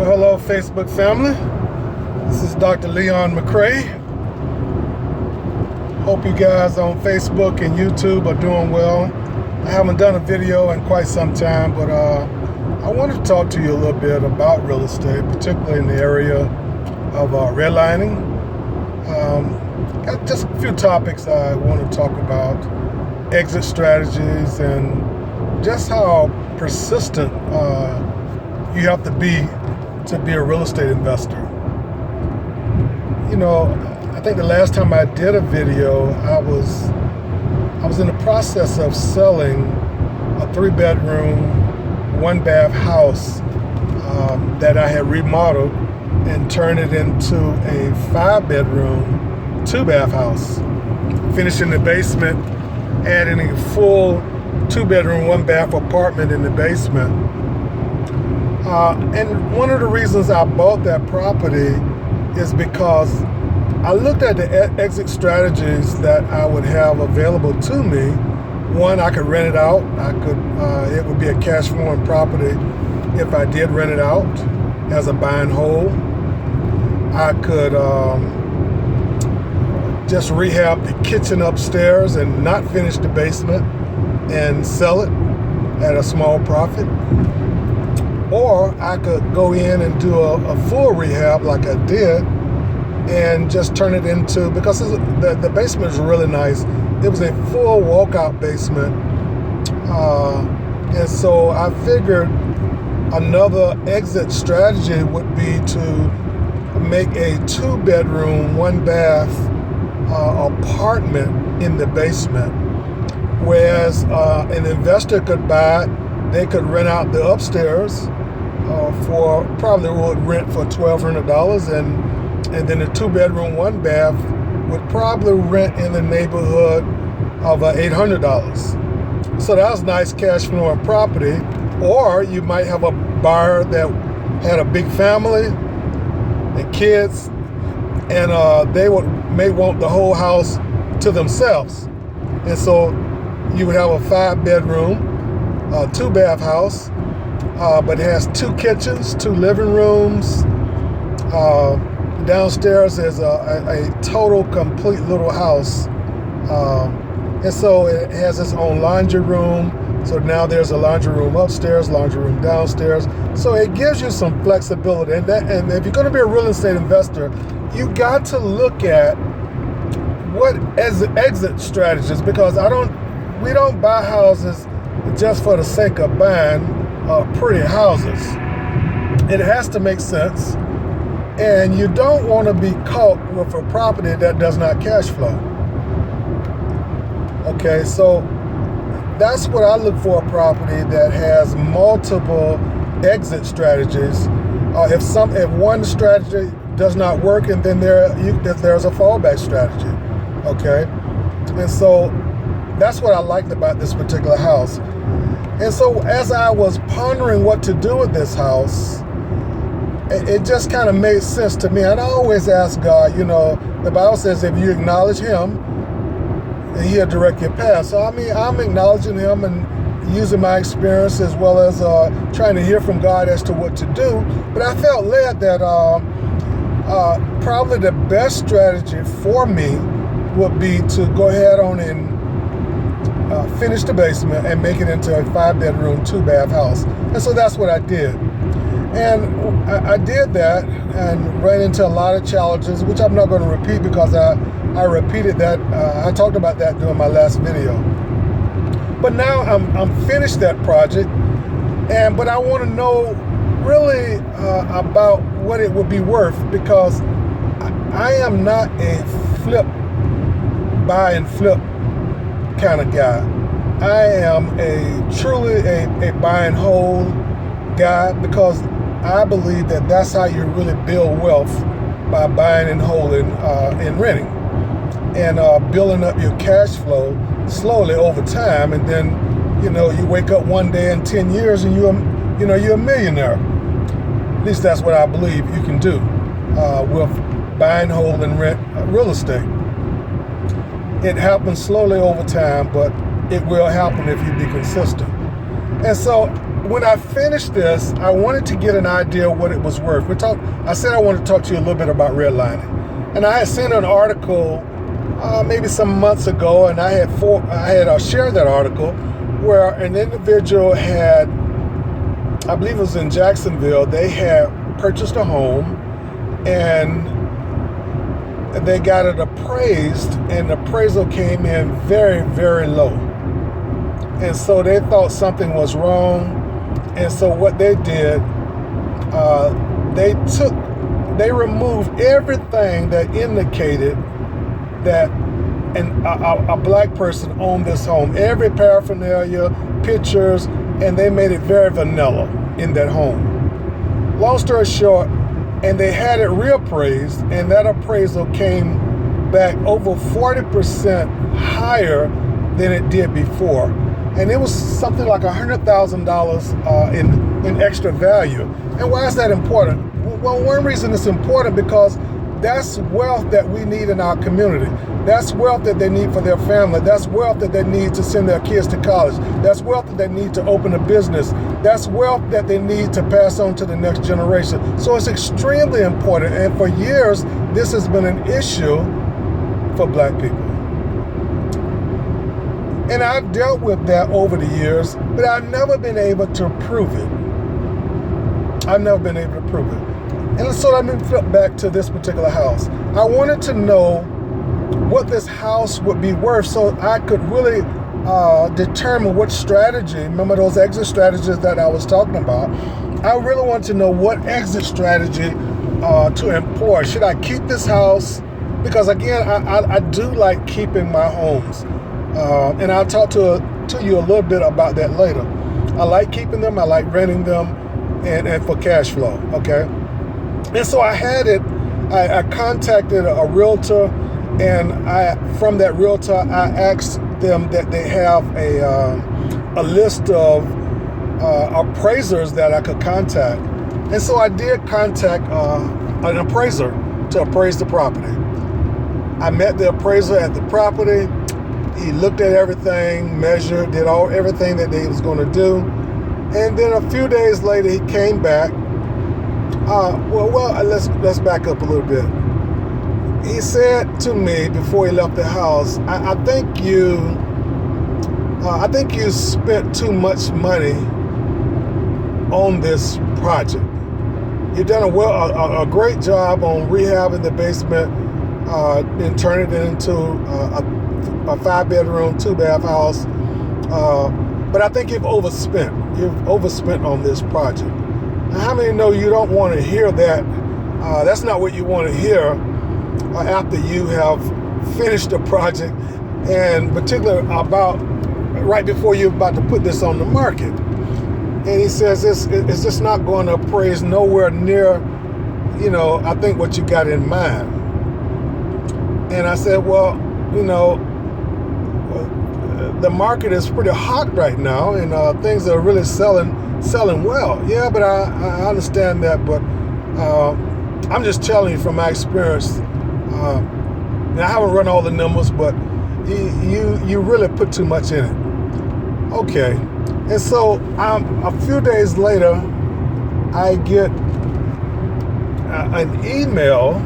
Well, hello, Facebook family. This is Dr. Leon McCray. Hope you guys on Facebook and YouTube are doing well. I haven't done a video in quite some time, but I wanted to talk to you a little bit about real estate, particularly in the area of redlining. Got just a few topics I want to talk about: exit strategies and just how persistent you have to be a real estate investor. You know, I think the last time I did a video, I was in the process of selling a 3-bedroom, 1-bath house that I had remodeled and turned it into a 5-bedroom, 2-bath house, finishing the basement, adding a full 2-bedroom, 1-bath apartment in the basement. And one of the reasons I bought that property is because I looked at the exit strategies that I would have available to me. One, I could rent it out. It would be a cash flowing property if I did rent it out as a buy and hold. I could just rehab the kitchen upstairs and not finish the basement and sell it at a small profit. Or I could go in and do a full rehab like I did and just turn it into, because the basement is really nice. It was a full walkout basement. And so I figured another exit strategy would be to make a 2-bedroom, 1-bath apartment in the basement. Whereas an investor could buy it, they could rent out the upstairs for probably would rent for $1,200, and then the 2-bedroom, 1-bath would probably rent in the neighborhood of $800. So that was nice cash flowing property. Or you might have a buyer that had a big family and kids, and they may want the whole house to themselves. And so you would have a 5-bedroom, 2-bath house, but it has 2 kitchens, 2 living rooms. Downstairs is a total, complete little house. And so it has its own laundry room. So now there's a laundry room upstairs, laundry room downstairs. So it gives you some flexibility. And if you're going to be a real estate investor, you got to look at what exit strategies, because we don't buy houses just for the sake of buying pretty houses. It has to make sense, and you don't want to be caught with a property that does not cash flow. Okay, so that's what I look for: a property that has multiple exit strategies. If one strategy does not work, and then there's a fallback strategy. Okay, and so that's what I liked about this particular house. And so as I was pondering what to do with this house, it just kind of made sense to me. And I always ask God, the Bible says if you acknowledge Him, He'll direct your path. So I'm acknowledging Him and using my experience, as well as trying to hear from God as to what to do. But I felt led that probably the best strategy for me would be to go ahead on and finish the basement and make it into a 5-bedroom, 2-bath house. And so that's what I did. And I did that and ran into a lot of challenges, which I'm not going to repeat because I repeated that. I talked about that during my last video. But now I'm finished that project, but I want to know really about what it would be worth, because I am not a buy and flip kind of guy. I am truly a buy and hold guy, because I believe that that's how you really build wealth, by buying and holding and renting, and building up your cash flow slowly over time. And then you wake up one day in 10 years and you're a millionaire. At least that's what I believe you can do with buy and hold and rent real estate. It happens slowly over time, but it will happen if you be consistent. And so when I finished this, I wanted to get an idea of what it was worth. I said I wanted to talk to you a little bit about redlining. And I had seen an article maybe some months ago, and I had shared that article where an individual had, I believe it was in Jacksonville, they had purchased a home and they got it appraised, and the appraisal came in very, very low. And so they thought something was wrong. And so what they did, they removed everything that indicated that a black person owned this home. Every paraphernalia, pictures, and they made it very vanilla in that home. Long story short, and they had it reappraised, and that appraisal came back over 40% higher than it did before. And it was something like $100,000 in extra value. And why is that important? Well, one reason it's important because that's wealth that we need in our community. That's wealth that they need for their family. That's wealth that they need to send their kids to college. That's wealth that they need to open a business. That's wealth that they need to pass on to the next generation. So it's extremely important. And for years, this has been an issue for black people. And I've dealt with that over the years, but I've never been able to prove it. I've never been able to prove it. And so let me flip back to this particular house. I wanted to know what this house would be worth so I could really determine what strategy, remember those exit strategies that I was talking about? I really want to know what exit strategy to employ. Should I keep this house? Because again, I do like keeping my homes. And I'll talk to you a little bit about that later. I like keeping them, I like renting them, and for cash flow, okay? And so I contacted a realtor, and from that realtor, I asked them that they have a list of appraisers that I could contact. And so I did contact an appraiser to appraise the property. I met the appraiser at the property. He looked at everything, measured, did everything that he was going to do. And then a few days later, he came back. Let's back up a little bit. He said to me before he left the house, I think you spent too much money on this project. You've done a great job on rehabbing the basement and turning it into a 5-bedroom, 2-bath house. But I think you've overspent. You've overspent on this project. Now, how many know you don't want to hear that? That's not what you want to hear after you have finished the project, and particularly about right before you're about to put this on the market. And he says it's just not going to appraise nowhere near, I think what you got in mind. And I said, well, the market is pretty hot right now, and things are really selling well. Yeah, but I understand that, but I'm just telling you from my experience. Now, I haven't run all the numbers, but you really put too much in it. Okay, and so a few days later, I get an email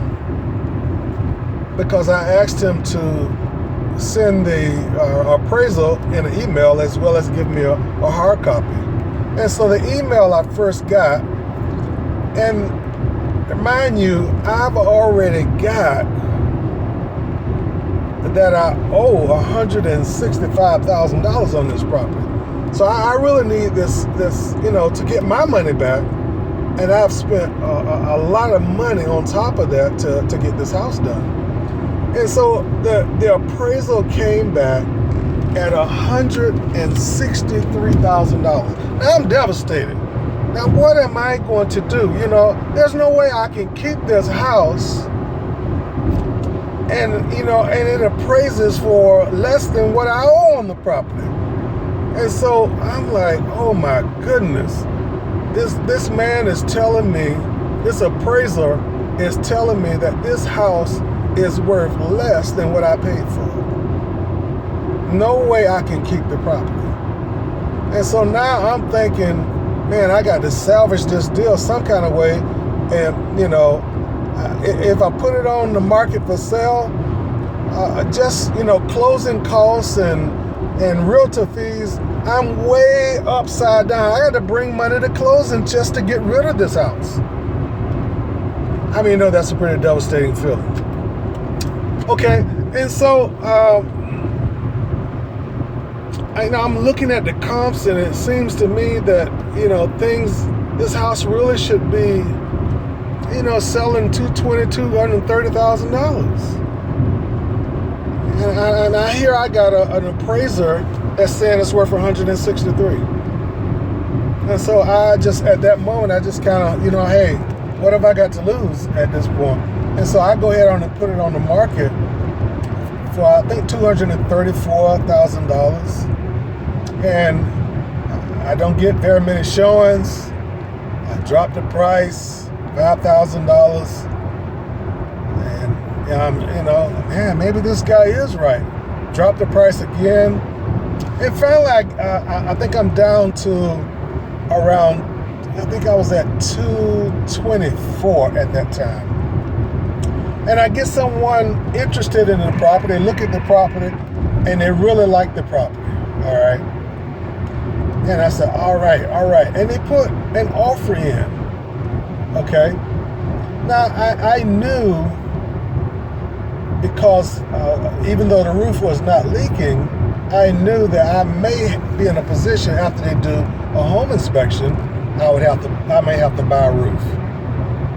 because I asked him to send the appraisal in an email as well as give me a hard copy. And so the email I first got, and mind you, I've already got that I owe $165,000 on this property. So I really need this, to get my money back. And I've spent a lot of money on top of that to get this house done. And so the appraisal came back at $163,000. Now I'm devastated. Now what am I going to do? There's no way I can keep this house and it appraises for less than what I owe on the property. And so I'm like, oh my goodness. This man is telling me, this appraiser is telling me that this house is worth less than what I paid for. No way I can keep the property. And so now I'm thinking, man, I got to salvage this deal some kind of way. And, you know, if I put it on the market for sale, just, you know, closing costs and realtor fees, I'm way upside down. I got to bring money to closing just to get rid of this house. I mean, no, that's a pretty devastating feeling. Okay, and so I'm looking at the comps, and it seems to me that, you know, this house really should be, you know, selling $220,000-$230,000. And I hear I got an appraiser that's saying it's worth $163,000. And so at that moment, I just kind of, you know, hey, what have I got to lose at this point? And so I go ahead and put it on the market for, I think, $234,000. And I don't get very many showings. I dropped the price, $5,000. And I'm, you know, man, maybe this guy is right. Dropped the price again. And finally, I think I'm down to around, I think I was at 224 at that time. And I get someone interested in the property, they look at the property, and they really like the property, all right? And I said, all right. And they put an offer in, okay? Now, I knew, because even though the roof was not leaking, I knew that I may be in a position after they do a home inspection, I may have to buy a roof.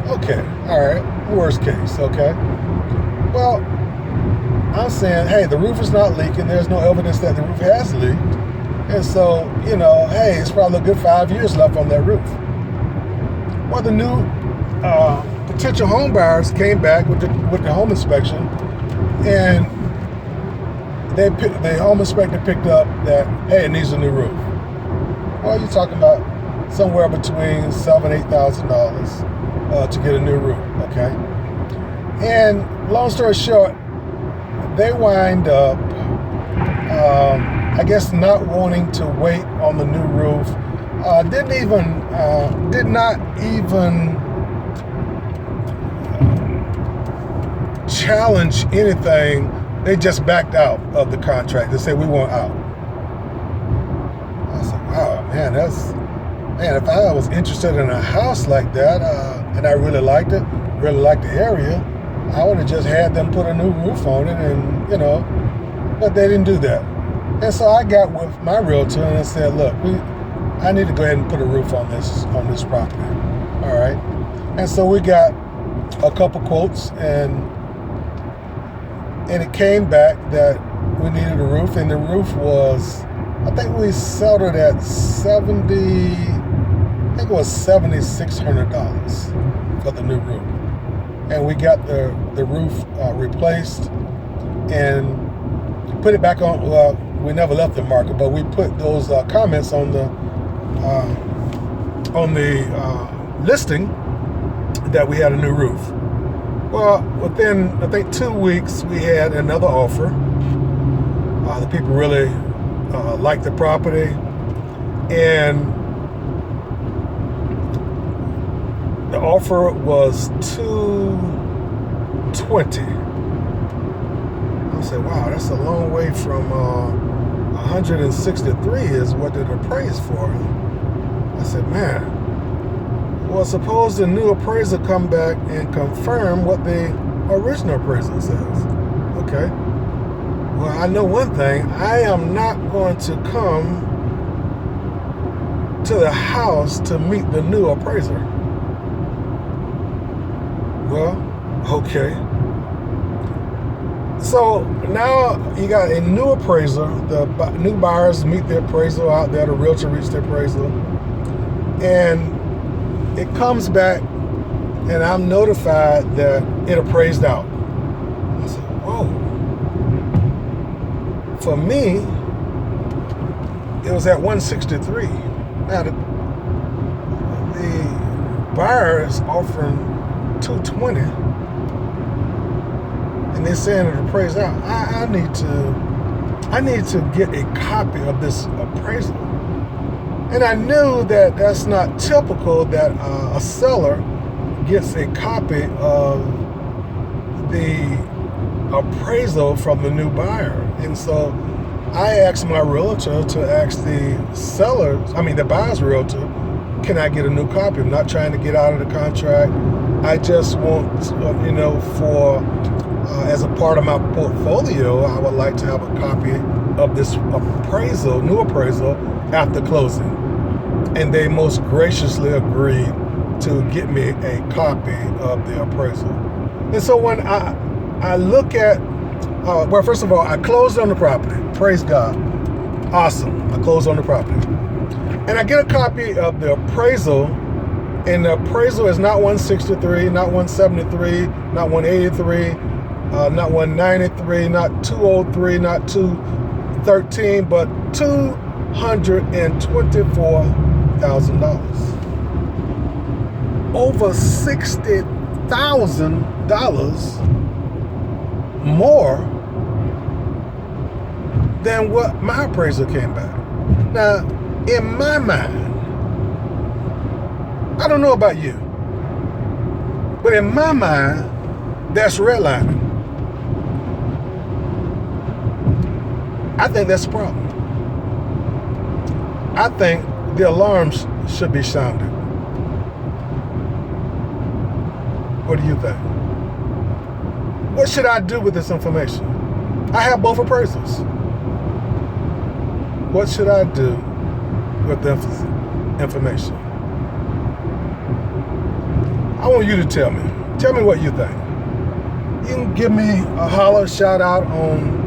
Okay, all right, worst case, okay. Well, I'm saying, hey, the roof is not leaking. There's no evidence that the roof has leaked. And so, you know, hey, it's probably a good 5 years left on that roof. Well, the new potential home buyers came back with the home inspection, and the home inspector picked up that, hey, it needs a new roof. Well, you're talking about somewhere between $7,000 and $8,000 to get a new roof, okay? And long story short, they wind up, I guess, not wanting to wait on the new roof. Did not even challenge anything. They just backed out of the contract. They said, we want out. I said, wow, man, if I was interested in a house like that, and I really liked it, really liked the area, I would have just had them put a new roof on it, and, you know, but they didn't do that. And so I got with my realtor and I said, look, I need to go ahead and put a roof on this property. All right. And so we got a couple quotes, and it came back that we needed a roof, and the roof was, I think we settled it at $7,600 for the new roof. And we got the roof replaced and put it back on. Well, we never left the market, but we put those comments on the listing that we had a new roof. Well, within, I think, 2 weeks, we had another offer. The people really liked the property, and the offer was $220,000. I said, wow, that's a long way from 163 is what it appraised for. I said, man, well, suppose the new appraiser come back and confirm what the original appraiser says. Okay. Well, I know one thing. I am not going to come to the house to meet the new appraiser. Well, okay. So now you got a new appraiser. The new buyers meet their appraiser out there. The realtor reached their appraiser. And it comes back, and I'm notified that it appraised out. I said, whoa. For me, it was at 163. Now the buyer is offering 220, and they're saying it appraised out. I need to get a copy of this appraisal. And I knew that that's not typical that a seller gets a copy of the appraisal from the new buyer. And so I asked my realtor to ask the buyer's realtor, can I get a new copy? I'm not trying to get out of the contract. I just want, as a part of my portfolio, I would like to have a copy of this new appraisal after closing. And they most graciously agreed to get me a copy of the appraisal. And so when I look at, first of all, I closed on the property. Praise God. Awesome. I closed on the property. And I get a copy of the appraisal, and the appraisal is not 163, not 173, not 183, not 193, not 203, not 213, but $224,000. Over $60,000 more than what my appraisal came back. Now, in my mind, I don't know about you, but in my mind, that's redlining. I think that's a problem. I think the alarms should be sounded. What do you think? What should I do with this information? I have both appraisals. What should I do with the information? I want you to tell me. Tell me what you think. You can give me a holler, shout out on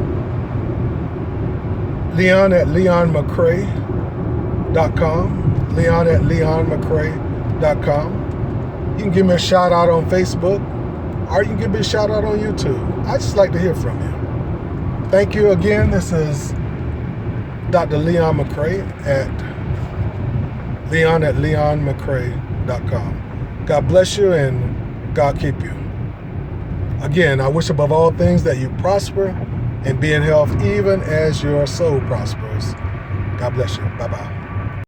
Leon at leonmccray.com. Leon at leonmccray.com. You can give me a shout out on Facebook, or you can give me a shout out on YouTube. I'd just like to hear from you. Thank you again. This is Dr. Leon McCray at leonmccray.com. God bless you and God keep you. Again, I wish above all things that you prosper and be in health even as your soul prospers. God bless you. Bye-bye.